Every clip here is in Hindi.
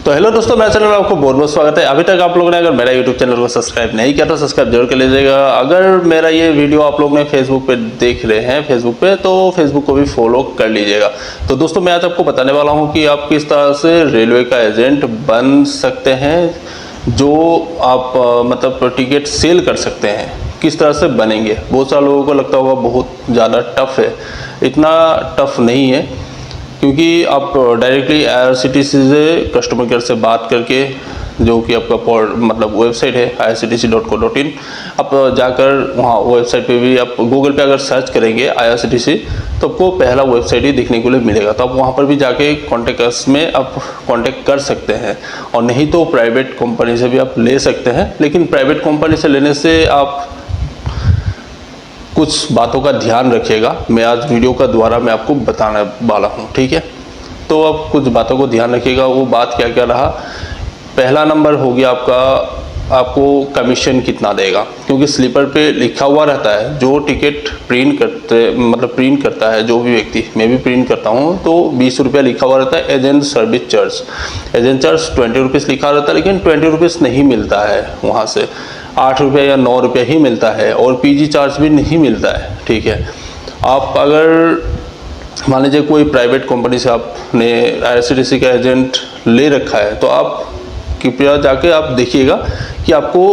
तो हेलो दोस्तों, मेरे चैनल में आपको बहुत बहुत स्वागत है। अभी तक आप लोगों ने अगर मेरा यूट्यूब चैनल को सब्सक्राइब नहीं किया तो सब्सक्राइब जरूर कर लीजिएगा। अगर मेरा ये वीडियो आप लोग ने फेसबुक पे देख रहे हैं फेसबुक पे, तो फेसबुक को भी फॉलो कर लीजिएगा। तो दोस्तों, मैं आज आपको बताने वाला हूँ कि आप किस तरह से रेलवे का एजेंट बन सकते हैं, जो आप मतलब टिकट सेल कर सकते हैं, किस तरह से बनेंगे। बहुत सारे लोगों को लगता होगा बहुत ज़्यादा टफ है। इतना टफ नहीं है, क्योंकि आप डायरेक्टली IRCTC से कस्टमर केयर से बात करके, जो कि आपका मतलब वेबसाइट है irctc.co.in, आप जाकर वहाँ वेबसाइट पे भी आप गूगल पे अगर सर्च करेंगे IRCTC तो आपको पहला वेबसाइट ही देखने को मिलेगा। तो आप वहाँ पर भी जाके कॉन्टेक्ट अस में आप कॉन्टेक्ट कर सकते हैं, और नहीं तो प्राइवेट कंपनी से भी आप ले सकते हैं। लेकिन प्राइवेट कंपनी से लेने से आप कुछ बातों का ध्यान रखिएगा। मैं आज वीडियो का द्वारा मैं आपको बताने वाला हूँ, ठीक है। तो आप कुछ बातों को ध्यान रखिएगा। वो बात क्या क्या रहा, पहला नंबर हो गया आपको कमीशन कितना देगा, क्योंकि स्लीपर पे लिखा हुआ रहता है। जो टिकट प्रिंट करता है जो भी व्यक्ति, मैं भी प्रिंट करता हूँ, तो 20 रुपया लिखा हुआ रहता है agent service charge. Agent charge 20 rupees लिखा रहता है, लेकिन 20 रुपीज़ नहीं मिलता है, वहाँ से 8 रुपये या 9 रुपये ही मिलता है, और PG चार्ज भी नहीं मिलता है, ठीक है। आप अगर मान लीजिए कोई प्राइवेट कंपनी से आपने IRCTC का एजेंट ले रखा है, तो आप कृपया जाके आप देखिएगा कि आपको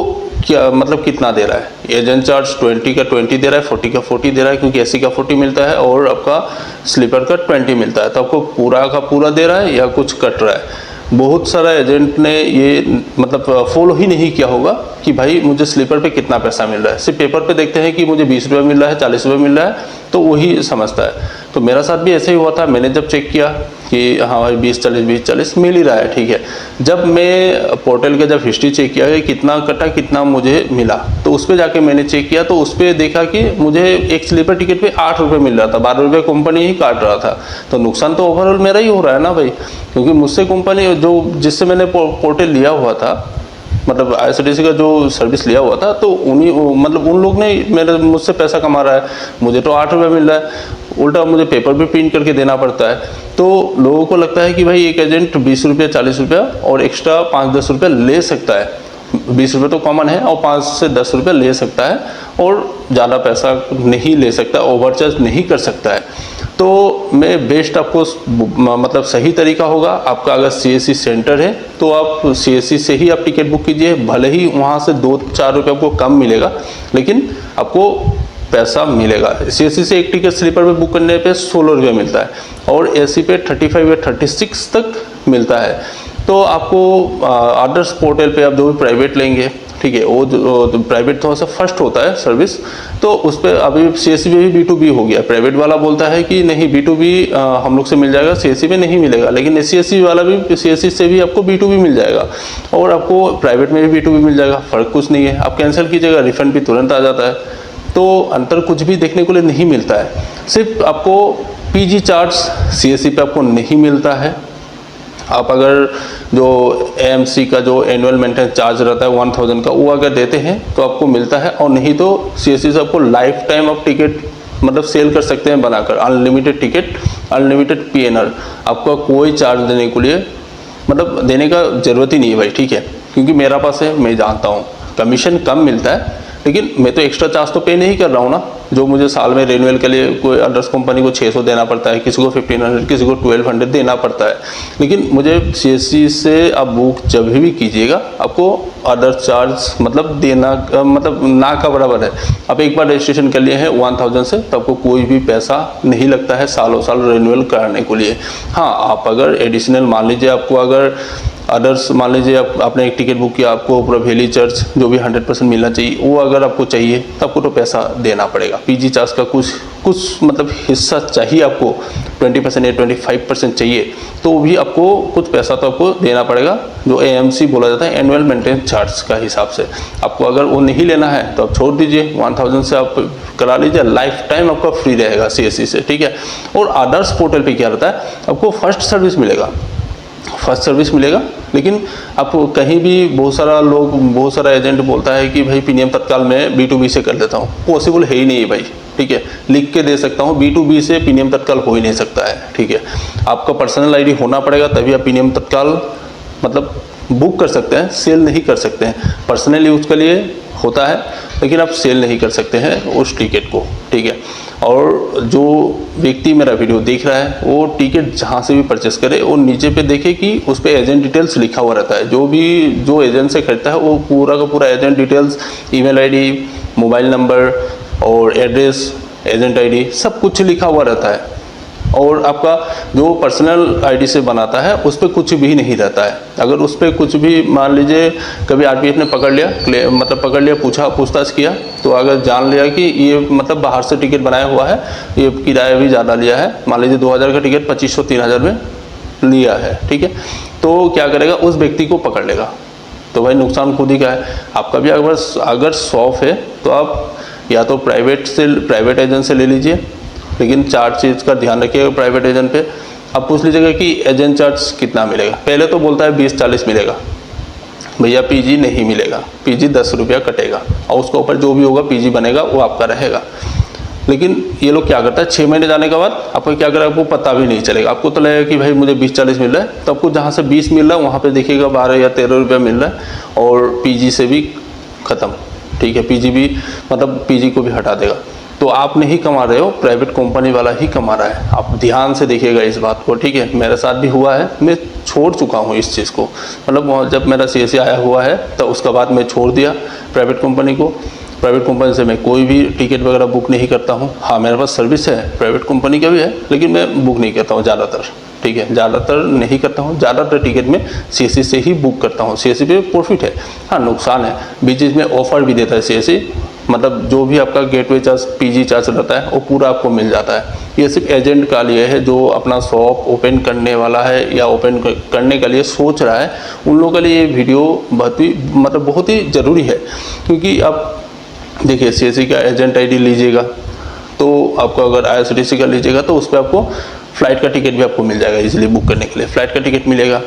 क्या मतलब कितना दे रहा है। एजेंट चार्ज 20 का 20 दे रहा है, 40 का 40 दे रहा है, क्योंकि AC का 40 मिलता है और आपका स्लीपर का 20 मिलता है। तो आपको पूरा का पूरा दे रहा है या कुछ कट रहा है। बहुत सारा एजेंट ने ये मतलब फॉलो ही नहीं किया होगा कि भाई मुझे स्लीपर पे कितना पैसा मिल रहा है। सिर्फ पेपर पे देखते हैं कि मुझे 20 रुपये मिल रहा है, 40 रुपये मिल रहा है, तो वही समझता है। तो मेरा साथ भी ऐसे ही हुआ था। मैंने जब चेक किया कि हाँ भाई 20-40 मिल ही रहा है, ठीक है। जब मैं पोर्टल के जब हिस्ट्री चेक किया कि कितना कटा कितना मुझे मिला, तो उस पर जाके मैंने चेक किया, तो उस पर देखा कि मुझे एक स्लीपर टिकट पे 8 रुपये मिल रहा था, 12 रुपये कंपनी ही काट रहा था। तो नुकसान तो ओवरऑल मेरा ही हो रहा है ना भाई, क्योंकि मुझसे कंपनी जिससे मैंने पोर्टल लिया हुआ था, मतलब IRCTC का जो सर्विस लिया हुआ था, तो उन लोग ने मुझसे पैसा कमा रहा है। मुझे तो 8 रुपये मिल रहा है, उल्टा मुझे पेपर भी प्रिंट करके देना पड़ता है। तो लोगों को लगता है कि भाई एक एजेंट 20 रुपये 40 रुपया और एक्स्ट्रा 5-10 रुपये ले सकता है। 20 रुपये तो कॉमन है, और 5 से 10 रुपये ले सकता है, और ज़्यादा पैसा नहीं ले सकता, ओवरचार्ज नहीं कर सकता है। तो मैं बेस्ट आपको मतलब सही तरीका होगा, आपका अगर CSC सेंटर है तो आप CSC से ही आप टिकट बुक कीजिए। भले ही वहाँ से 2-4 रुपये आपको कम मिलेगा, लेकिन आपको पैसा मिलेगा। CSC से एक टिकट स्लीपर पे बुक करने पे 16 रुपये मिलता है, और AC पे 35 या 36 तक मिलता है। तो आपको अदर्स पोर्टल पे आप जो भी प्राइवेट लेंगे, ठीक है, वो प्राइवेट थोड़ा सा फर्स्ट होता है सर्विस, तो उस पर अभी CSC में भी B2B हो गया। प्राइवेट वाला बोलता है कि नहीं B2B हम लोग से मिल जाएगा, CSC में नहीं मिलेगा, लेकिन CSC वाला भी CSC से भी आपको B2B मिल जाएगा, और आपको प्राइवेट में भी B2B मिल जाएगा। फ़र्क कुछ नहीं है। आप कैंसिल कीजिएगा, रिफंड भी तुरंत आ जाता है। तो अंतर कुछ भी देखने को लिए नहीं मिलता है। सिर्फ आपको PG चार्ज CSC पे आपको नहीं मिलता है। आप अगर जो AMC का जो एनुअल मेंटेनेंस चार्ज रहता है 1000 का, वो अगर देते हैं तो आपको मिलता है, और नहीं तो CSC से आपको लाइफ टाइम आप टिकट मतलब सेल कर सकते हैं बनाकर। अनलिमिटेड टिकट, अनलिमिटेड PNR, आपका कोई चार्ज देने के लिए मतलब देने का ज़रूरत ही नहीं है भाई, ठीक है। क्योंकि मेरा पास है, मैं जानता हूँ कमीशन कम मिलता है, लेकिन मैं तो एक्स्ट्रा चार्ज तो पे नहीं कर रहा हूँ ना। जो मुझे साल में रिन्यूअल के लिए कोई अदर्स कंपनी को 600 देना पड़ता है, किसी को 1500, किसी को 1200 देना पड़ता है। लेकिन मुझे CSC से आप बुक जब भी कीजिएगा, आपको अदर चार्ज मतलब देना मतलब ना का बराबर है। आप एक बार रजिस्ट्रेशन कर लिए हैं 1000 से, तो आपको कोई भी पैसा नहीं लगता है सालों साल रिन्यूअल कराने के लिए। हाँ, आप अगर एडिशनल मान लीजिए आपको अगर अदर्स मान लीजिए आपने एक टिकट बुक किया, आपको पूरा वैली चार्ज जो भी 100% मिलना चाहिए, वो अगर आपको चाहिए तो आपको तो पैसा देना पड़ेगा। PG चार्ज का कुछ मतलब हिस्सा चाहिए आपको, 20% या 25% चाहिए, तो भी आपको कुछ पैसा तो आपको देना पड़ेगा, जो AMC बोला जाता है, एनुअल मेंटेनेंस चार्ज का हिसाब से। आपको अगर वो नहीं लेना है तो आप छोड़ दीजिए, 1000 से आप करा लीजिए, लाइफ टाइम आपका फ्री रहेगा CSC से, ठीक है। और अदर्स पोर्टल पे क्या रहता है, आपको फर्स्ट सर्विस मिलेगा, लेकिन आप कहीं भी बहुत सारा एजेंट बोलता है कि भाई प्रीमियम तत्काल में B2B से कर देता हूँ। पॉसिबल है ही नहीं है भाई, ठीक है। लिख के दे सकता हूँ, B2B से प्रीमियम तत्काल हो ही नहीं सकता है, ठीक है। आपका पर्सनल ID होना पड़ेगा, तभी आप प्रीमियम तत्काल मतलब बुक कर सकते हैं, सेल नहीं कर सकते हैं। पर्सनल यूज़ के लिए होता है, लेकिन आप सेल नहीं कर सकते हैं उस टिकट को, ठीक है। और जो व्यक्ति मेरा वीडियो देख रहा है वो टिकट जहाँ से भी परचेस करे वो नीचे पे देखे कि उस पर एजेंट डिटेल्स लिखा हुआ रहता है। जो एजेंट से खरीदता है वो पूरा का पूरा agent details, email ID, mobile number और एड्रेस, एजेंट आईडी सब कुछ लिखा हुआ रहता है। और आपका जो पर्सनल आईडी से बनाता है उस पर कुछ भी नहीं रहता है। अगर उस पर कुछ भी मान लीजिए कभी आरपीएफ ने पकड़ लिया, पूछताछ किया, तो अगर जान लिया कि ये मतलब बाहर से टिकट बनाया हुआ है, ये किराया भी ज़्यादा लिया है, मान लीजिए 2000 का टिकट 2500-3000 में लिया है, ठीक है, तो क्या करेगा, उस व्यक्ति को पकड़ लेगा। तो भाई नुकसान खुद ही का है आपका भी। अगर शॉप है तो आप या तो प्राइवेट एजेंट से ले लीजिए, लेकिन 4 चीज़ का ध्यान रखिएगा प्राइवेट एजेंट पे। आप पूछ लीजिएगा कि एजेंट चार्ज कितना मिलेगा। पहले तो बोलता है 20-40 मिलेगा, भैया पीजी नहीं मिलेगा, पीजी 10 रुपया कटेगा और उसके ऊपर जो भी होगा पीजी बनेगा वो आपका रहेगा। लेकिन ये लोग क्या करता है, 6 महीने जाने के बाद आपको क्या करेगा, आपको पता भी नहीं चलेगा। आपको तो लगेगा कि भाई मुझे 20-40 मिल रहा है, तो आपको जहाँ से 20 मिल रहा है वहाँ पे देखिएगा 12 या 13 रुपया मिल रहा है और पीजी से भी ख़त्म, ठीक है, पीजी भी मतलब पीजी को भी हटा देगा। तो आप नहीं कमा रहे हो, प्राइवेट कंपनी वाला ही कमा रहा है। आप ध्यान से देखिएगा इस बात को, ठीक है। मेरे साथ भी हुआ है, मैं छोड़ चुका हूँ इस चीज़ को, मतलब जब मेरा CSC आया हुआ है तो उसके बाद मैं छोड़ दिया प्राइवेट कंपनी को। प्राइवेट कंपनी से मैं कोई भी टिकट वगैरह बुक नहीं करता हूँ। हाँ, मेरे पास सर्विस है, प्राइवेट कंपनी का भी है, लेकिन मैं बुक नहीं करता हूँ ज़्यादातर, ठीक है, ज़्यादातर नहीं करता हूँ। ज़्यादातर टिकट में CSC से ही बुक करता हूँ। CSC पे प्रॉफिट है, हाँ नुकसान है, बीच में ऑफर भी देता है CSC, मतलब जो भी आपका गेटवे चार्ज, पीजी चार्ज रहता है वो पूरा आपको मिल जाता है। ये सिर्फ एजेंट का लिए है, जो अपना शॉप ओपन करने वाला है या ओपन करने के लिए सोच रहा है, उन लोगों के लिए ये वीडियो बहुत ही ज़रूरी है। क्योंकि आप देखिए CSC का एजेंट आईडी लीजिएगा तो आपको, अगर IRCTC का लीजिएगा तो उस पर आपको फ़्लाइट का टिकट भी आपको मिल जाएगा इजीली बुक करने के लिए। फ़्लाइट का टिकट मिलेगा,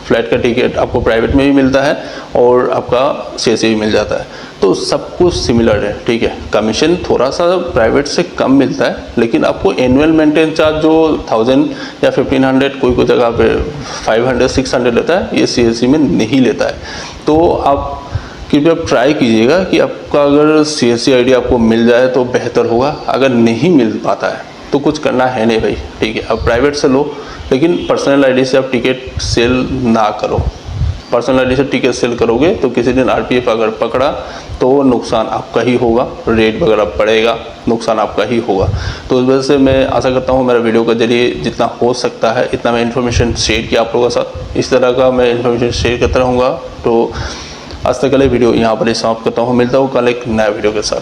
फ़्लाइट का टिकट आपको प्राइवेट में भी मिलता है और आपका CSC भी मिल जाता है, तो सब कुछ सिमिलर है, ठीक है। कमीशन थोड़ा सा प्राइवेट से कम मिलता है, लेकिन आपको एनुअल मेंटेनेंस चार्ज जो 1000 या 1500, कोई जगह पे 500-600 लेता है, ये CSC में नहीं लेता है। तो आप कृपया ट्राई कीजिएगा कि आपका अगर CSC आईडी आपको मिल जाए तो बेहतर होगा। अगर नहीं मिल पाता है तो कुछ करना है नहीं भाई, ठीक है। अब प्राइवेट से लो, लेकिन पर्सनल आईडी से आप टिकट सेल ना करो। पर्सनल आईडी से टिकट सेल करोगे तो किसी दिन RPF अगर पकड़ा तो नुकसान आपका ही होगा, रेट वगैरह बढ़ेगा, नुकसान आपका ही होगा। तो इस वजह से मैं आशा करता हूँ मेरा वीडियो के जरिए जितना हो सकता है इतना मैं इन्फॉर्मेशन शेयर किया आप लोगों के साथ। इस तरह का मैं इन्फॉर्मेशन शेयर करता रहूँगा। तो आज तक के लिए वीडियो यहाँ पर ही समाप्त करता हूँ। मिलता हूँ कल एक नया वीडियो के साथ।